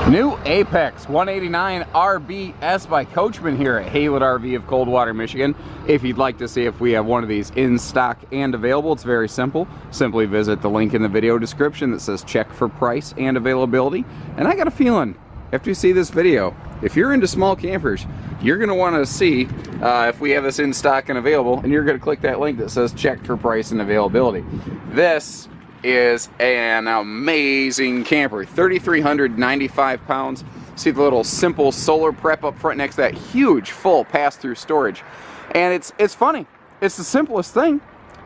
New Apex 189 RBS by Coachmen here at Haylett RV of Coldwater, Michigan. If you'd like to see if we have one of these in stock and available, it's very simple. Simply visit the link in the video description that says check for price and availability. And I got a feeling, after you see this video, if you're into small campers, you're going to want to see if we have this in stock and available, and you're going to click that link that says check for price and availability. This is an amazing camper, 3,395 pounds. See the little simple solar prep up front next to that huge full pass-through storage. And it's funny, it's the simplest thing.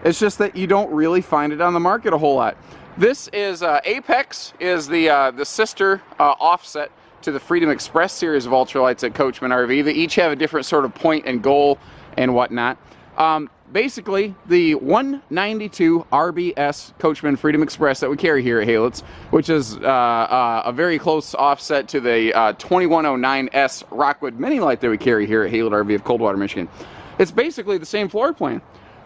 It's just that you don't really find it on the market a whole lot. This is Apex is the sister offset to the Freedom Express series of ultralights at Coachmen RV. They each have a different sort of point and goal and whatnot. Basically, the 192 RBS Coachmen Freedom Express that we carry here at Haylett's, which is a very close offset to the 2109S Rockwood Mini Light that we carry here at Haylett RV of Coldwater, Michigan. It's basically the same floor plan,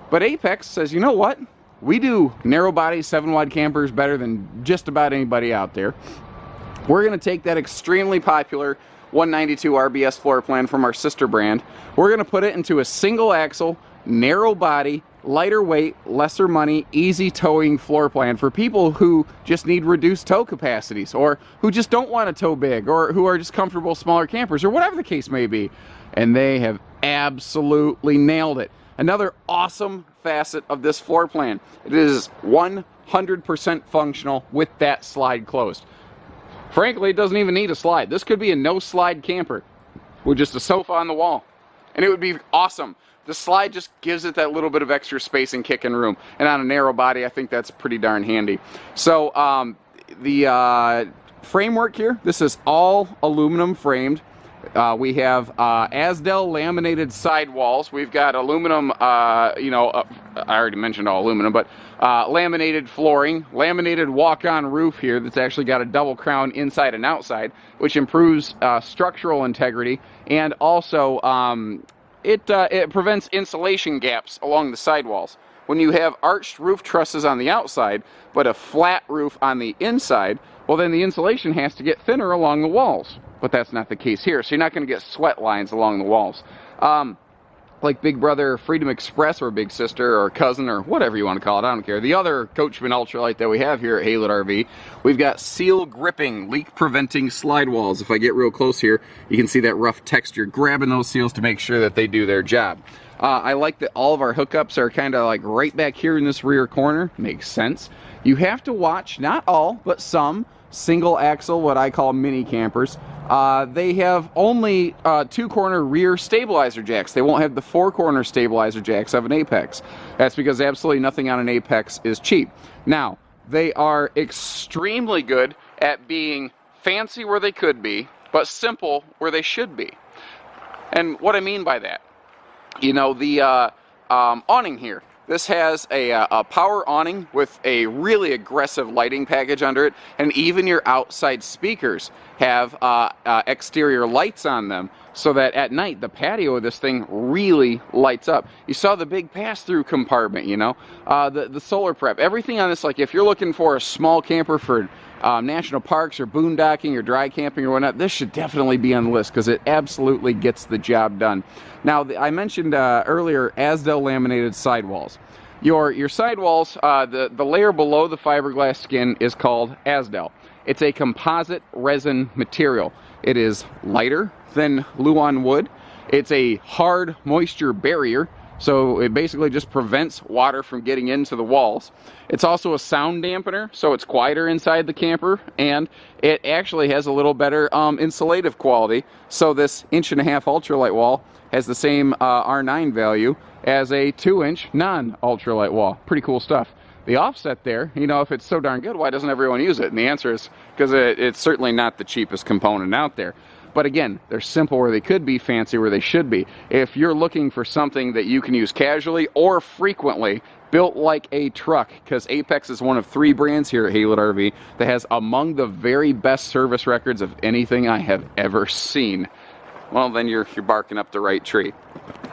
but Apex says, you know what? We do narrow body 7-wide campers better than just about anybody out there. We're going to take that extremely popular 192 RBS floor plan from our sister brand. We're going to put it into a single axle, narrow body, lighter weight, lesser money, easy towing floor plan for people who just need reduced tow capacities, or who just don't want to tow big, or who are just comfortable smaller campers, or whatever the case may be. And they have absolutely nailed it. Another awesome facet of this floor plan, it is 100% functional with that slide closed. Frankly, it doesn't even need a slide. This could be a no slide camper with just a sofa on the wall, and it would be awesome. The slide just gives it that little bit of extra space and kick and room. And on a narrow body, I think that's pretty darn handy. So the framework here, this is all aluminum framed. We have Asdel laminated sidewalls. We've got aluminum, I already mentioned all aluminum, but laminated flooring, laminated walk-on roof here that's actually got a double crown inside and outside, which improves structural integrity, and also it prevents insulation gaps along the sidewalls. When you have arched roof trusses on the outside, but a flat roof on the inside, well then the insulation has to get thinner along the walls. But that's not the case here, so you're not going to get sweat lines along the walls. Like Big Brother Freedom Express, or Big Sister, or Cousin, or whatever you want to call it, I don't care. The other Coachmen ultralight that we have here at Haylett RV, we've got seal gripping, leak preventing slide walls. If I get real close here, you can see that rough texture, grabbing those seals to make sure that they do their job. I like that all of our hookups are kind of like right back here in this rear corner. Makes sense. You have to watch, not all, but some single axle, what I call mini campers. They have only 2-corner rear stabilizer jacks. They won't have the 4-corner stabilizer jacks of an Apex. That's because absolutely nothing on an Apex is cheap. Now, they are extremely good at being fancy where they could be, but simple where they should be. And what I mean by that, you know, the awning here. This has a power awning with a really aggressive lighting package under it, and even your outside speakers have exterior lights on them, so that at night the patio of this thing really lights up. You saw the big pass-through compartment, you know, the solar prep, everything on this. Like if you're looking for a small camper for national parks or boondocking or dry camping or whatnot, this should definitely be on the list because it absolutely gets the job done. Now, I mentioned earlier Asdel laminated sidewalls. Your sidewalls, the layer below the fiberglass skin is called Asdel. It's a composite resin material. It is lighter than Luan wood. It's a hard moisture barrier, so it basically just prevents water from getting into the walls. It's also a sound dampener, so it's quieter inside the camper, and it actually has a little better insulative quality. So this 1.5-inch ultralight wall has the same R9 value as a 2-inch non-ultralight wall. Pretty cool stuff. The offset there, you know, if it's so darn good, why doesn't everyone use it? And the answer is because it's certainly not the cheapest component out there. But again, they're simple where they could be, fancy where they should be. If you're looking for something that you can use casually or frequently, built like a truck, because Apex is one of 3 brands here at Haylett RV that has among the very best service records of anything I have ever seen, well, then you're barking up the right tree.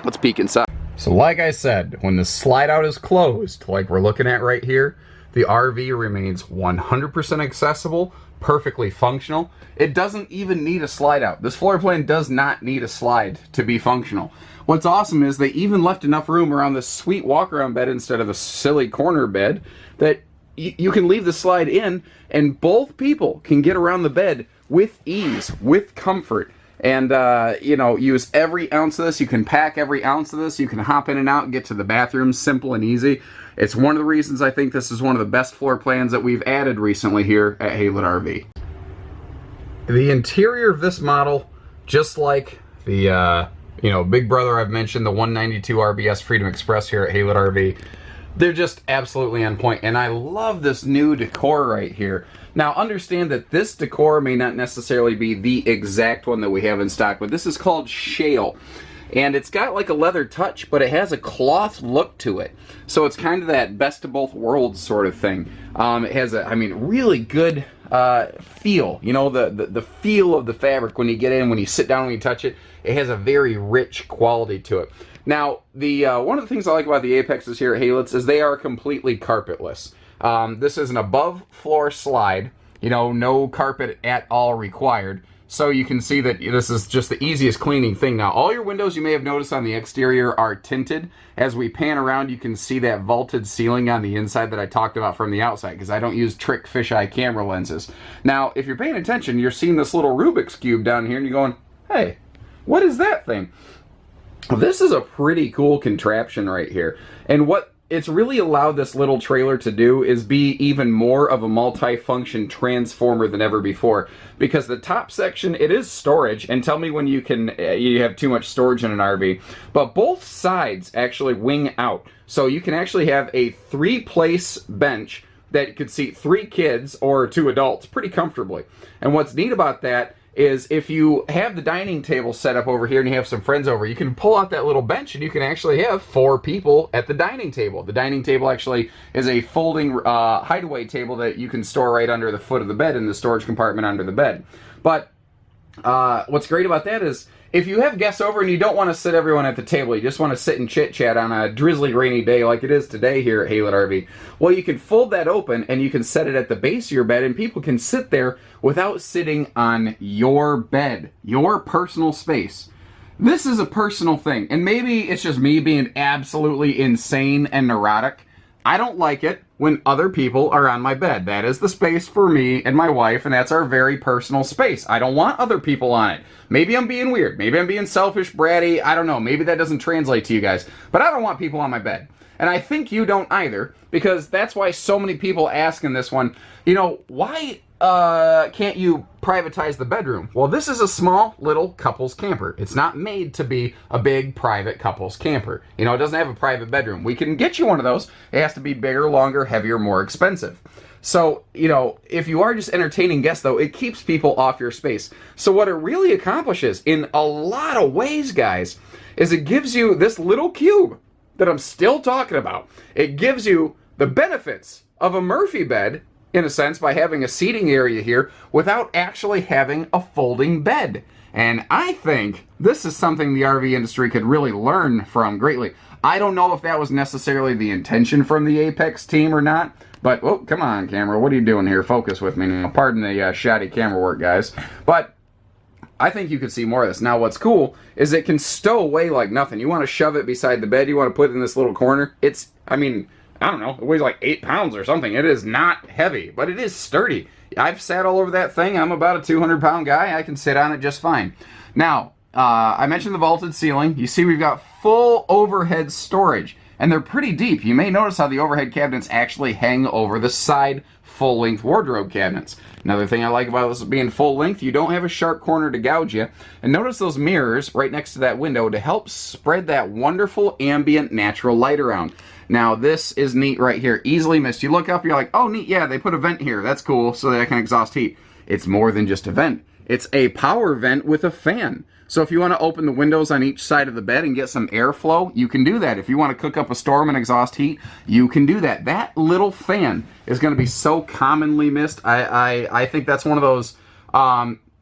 Let's peek inside. So like I said, when the slide out is closed, like we're looking at right here, the RV remains 100% accessible, perfectly functional. It doesn't even need a slide out. This floor plan does not need a slide to be functional. What's awesome is they even left enough room around this sweet walk-around bed instead of a silly corner bed that you can leave the slide in and both people can get around the bed with ease, with comfort. And, you know, use every ounce of this. You can pack every ounce of this. You can hop in and out and get to the bathroom simple and easy. It's one of the reasons I think this is one of the best floor plans that we've added recently here at Haylett RV. The interior of this model, just like the, you know, big brother I've mentioned, the 192 RBS Freedom Express here at Haylett RV, they're just absolutely on point. And I love this new decor right here. Now, understand that this decor may not necessarily be the exact one that we have in stock, but this is called Shale. And it's got like a leather touch, but it has a cloth look to it. So it's kind of that best of both worlds sort of thing. It has a, I mean, really good feel. You know, the feel of the fabric when you get in, when you sit down, when you touch it, it has a very rich quality to it. Now, the one of the things I like about the Apexes here at Haylett's is they are completely carpetless. This is an above floor slide, you know, no carpet at all required. So you can see that this is just the easiest cleaning thing. Now, all your windows you may have noticed on the exterior are tinted. As we pan around, you can see that vaulted ceiling on the inside that I talked about from the outside, because I don't use trick fisheye camera lenses. Now, if you're paying attention, you're seeing this little Rubik's Cube down here, and you're going, hey, what is that thing? Well, this is a pretty cool contraption right here. And what it's really allowed this little trailer to do is be even more of a multi-function transformer than ever before, because the top section, it is storage, and tell me when you have too much storage in an RV, but both sides actually wing out, so you can actually have a 3-place bench that could seat 3 kids or 2 adults pretty comfortably. And what's neat about that is if you have the dining table set up over here and you have some friends over, you can pull out that little bench and you can actually have 4 people at the dining table. The dining table actually is a folding hideaway table that you can store right under the foot of the bed in the storage compartment under the bed. But what's great about that is if you have guests over and you don't want to sit everyone at the table, you just want to sit and chit-chat on a drizzly rainy day like it is today here at Haylett RV, well, you can fold that open and you can set it at the base of your bed and people can sit there without sitting on your bed, your personal space. This is a personal thing, and maybe it's just me being absolutely insane and neurotic. I don't like it when other people are on my bed. That is the space for me and my wife, and that's our very personal space. I don't want other people on it. Maybe I'm being weird. Maybe I'm being selfish, bratty. I don't know. Maybe that doesn't translate to you guys. But I don't want people on my bed. And I think you don't either, because that's why so many people ask in this one, you know, why can't you privatize the bedroom? Well, this is a small little couples camper. It's not made to be a big private couples camper. You know, it doesn't have a private bedroom. We can get you one of those. It has to be bigger, longer, heavier, more expensive. So, you know, if you are just entertaining guests, though, it keeps people off your space. So what it really accomplishes in a lot of ways, guys, is it gives you this little cube that I'm still talking about. It gives you the benefits of a Murphy bed, in a sense, by having a seating area here without actually having a folding bed. And I think this is something the RV industry could really learn from greatly. I don't know if that was necessarily the intention from the Apex team or not, but, oh, come on, camera, what are you doing here? Focus with me now. Pardon the shoddy camera work, guys. But I think you could see more of this. Now, what's cool is it can stow away like nothing. You want to shove it beside the bed, you want to put it in this little corner. It's, I mean, I don't know, it weighs like 8 pounds or something. It is not heavy, but it is sturdy. I've sat all over that thing. I'm about a 200-pound guy. I can sit on it just fine. Now, I mentioned the vaulted ceiling. You see we've got full overhead storage, and they're pretty deep. You may notice how the overhead cabinets actually hang over the side full-length wardrobe cabinets. Another thing I like about this being full-length, you don't have a sharp corner to gouge you. And notice those mirrors right next to that window to help spread that wonderful ambient natural light around. Now, this is neat right here. Easily missed. You look up, you're like, oh, neat, yeah, they put a vent here. That's cool, so that I can exhaust heat. It's more than just a vent. It's a power vent with a fan. So if you want to open the windows on each side of the bed and get some airflow, you can do that. If you want to cook up a storm and exhaust heat, you can do that. That little fan is going to be so commonly missed. I think that's one of those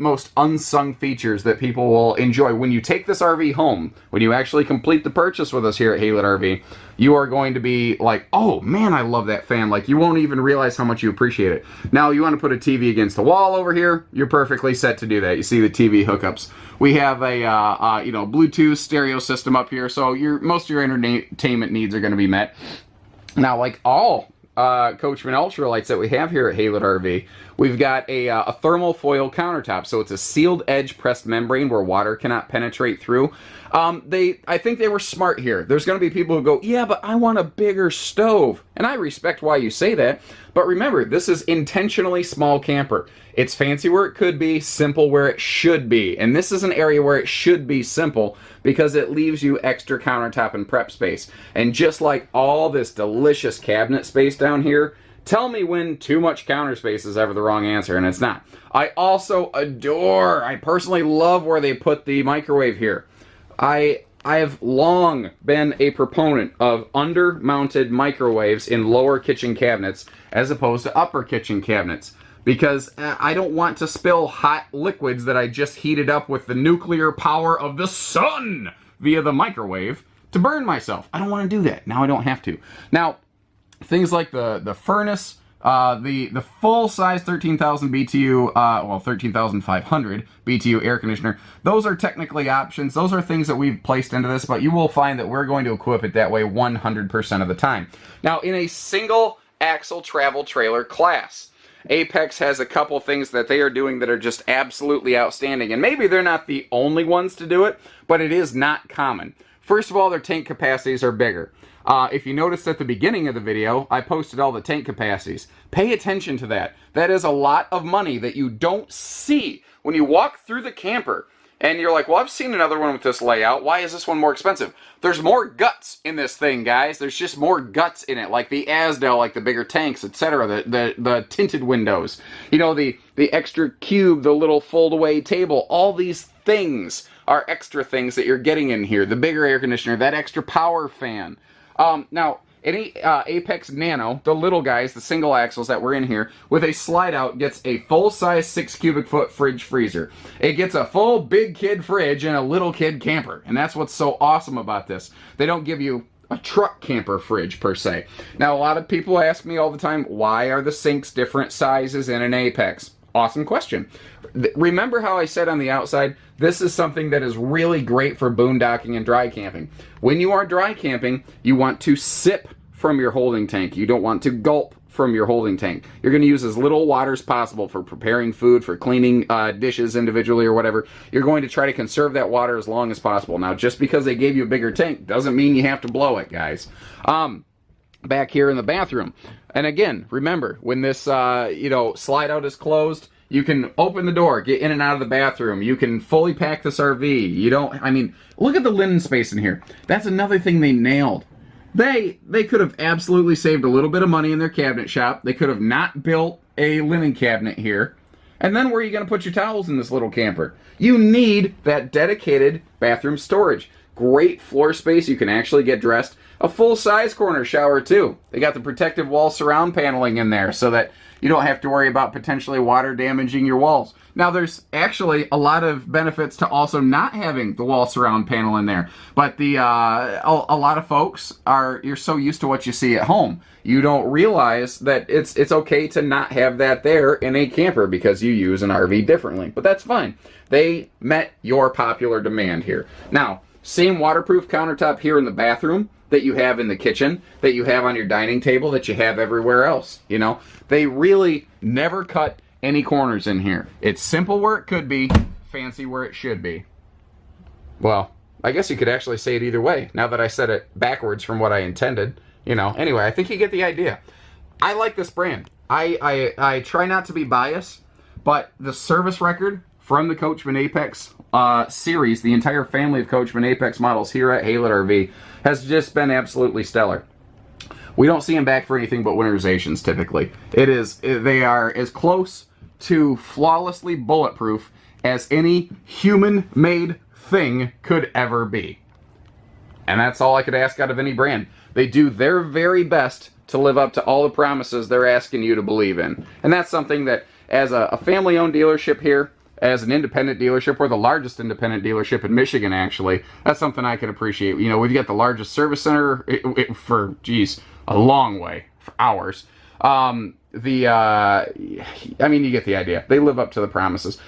most unsung features that people will enjoy. When you take this RV home, when you actually complete the purchase with us here at Haylett RV, you are going to be like, oh man, I love that fan. Like, you won't even realize how much you appreciate it. Now, you want to put a TV against the wall over here, you're perfectly set to do that. You see the TV hookups. We have a Bluetooth stereo system up here, so most of your entertainment needs are going to be met. Now, like all Coachmen ultralights that we have here at Haylett RV, we've got a thermal foil countertop, so it's a sealed edge pressed membrane where water cannot penetrate through. I think they were smart here. There's going to be people who go, yeah, but I want a bigger stove, and I respect why you say that, but remember, this is intentionally small camper. It's fancy where it could be, simple where it should be, and this is an area where it should be simple because it leaves you extra countertop and prep space. And just like all this delicious cabinet space down here, tell me when too much counter space is ever the wrong answer, and it's not. I also I personally love where they put the microwave here. I have long been a proponent of under-mounted microwaves in lower kitchen cabinets as opposed to upper kitchen cabinets, because I don't want to spill hot liquids that I just heated up with the nuclear power of the sun via the microwave to burn myself. I don't want to do that. Now I don't have to. Now, things like the furnace, the full-size 13,000 BTU, 13,500 BTU air conditioner, those are technically options. Those are things that we've placed into this, but you will find that we're going to equip it that way 100% of the time. Now, in a single axle travel trailer class, Apex has a couple things that they are doing that are just absolutely outstanding. And maybe they're not the only ones to do it, but it is not common. First of all, their tank capacities are bigger. If you noticed at the beginning of the video, I posted all the tank capacities. Pay attention to that. That is a lot of money that you don't see when you walk through the camper. And you're like, well, I've seen another one with this layout. Why is this one more expensive? There's more guts in this thing, guys. There's just more guts in it, like the Asdel, like the bigger tanks, etc. The tinted windows. You know, the extra cube, the little fold-away table. All these things are extra things that you're getting in here. The bigger air conditioner, that extra power fan. Now, any Apex Nano, the little guys, the single axles that were in here, with a slide out, gets a full-size 6 cubic foot fridge freezer. It gets a full big kid fridge and a little kid camper. And that's what's so awesome about this. They don't give you a truck camper fridge, per se. Now, a lot of people ask me all the time, why are the sinks different sizes in an Apex? Awesome question. Remember how I said on the outside, this is something that is really great for boondocking and dry camping. When you are dry camping, you want to sip from your holding tank. You don't want to gulp from your holding tank. You're going to use as little water as possible for preparing food, for cleaning dishes individually or whatever. You're going to try to conserve that water as long as possible. Now, just because they gave you a bigger tank doesn't mean you have to blow it, guys. Back here in the bathroom. And again, remember, when this slide out is closed, you can open the door, get in and out of the bathroom. You can fully pack this RV. Look at the linen space in here. That's another thing they nailed. They could have absolutely saved a little bit of money in their cabinet shop. They could have not built a linen cabinet here. And then where are you going to put your towels in this little camper? You need that dedicated bathroom storage. Great floor space. You can actually get dressed. A full-size corner shower, too. They got the protective wall surround paneling in there so that you don't have to worry about potentially water damaging your walls. Now, there's actually a lot of benefits to also not having the wall surround panel in there. But a lot of folks you're so used to what you see at home. You don't realize that it's okay to not have that there in a camper because you use an RV differently. But that's fine. They met your popular demand here. Now, same waterproof countertop here in the bathroom that you have in the kitchen, that you have on your dining table, that you have everywhere else. You know, they really never cut any corners in here. It's simple where it could be, fancy where it should be. Well, I guess you could actually say it either way, now that I said it backwards from what I intended. You know, anyway, I think you get the idea. I like this brand. I try not to be biased, but the service record from the Coachmen Apex series, the entire family of Coachmen Apex models here at Haylett RV, has just been absolutely stellar. We don't see them back for anything but winterizations typically. They are as close to flawlessly bulletproof as any human-made thing could ever be. And that's all I could ask out of any brand. They do their very best to live up to all the promises they're asking you to believe in. And that's something that, as a family-owned dealership here, as an independent dealership. We're the largest independent dealership in Michigan, actually. That's something I can appreciate. You know, we've got the largest service center for, geez, a long way, for hours. I mean, you get the idea. They live up to the promises.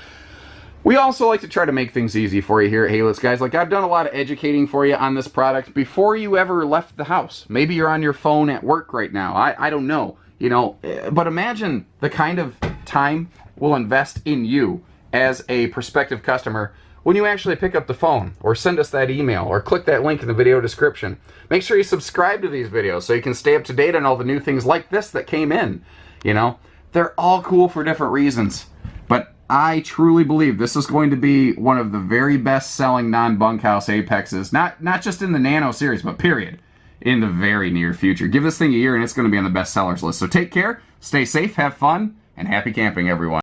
We also like to try to make things easy for you here at Haylets, guys. Like, I've done a lot of educating for you on this product before you ever left the house. Maybe you're on your phone at work right now. I don't know, you know. But imagine the kind of time we'll invest in you as a prospective customer when you actually pick up the phone or send us that email or click that link in the video description. Make sure you subscribe to these videos so you can stay up to date on all the new things like this that came in. You know, they're all cool for different reasons. But I truly believe this is going to be one of the very best-selling non-bunkhouse Apexes, not just in the Nano series, but period, in the very near future. Give this thing a year and it's going to be on the best sellers list. So take care, stay safe, have fun, and happy camping, everyone.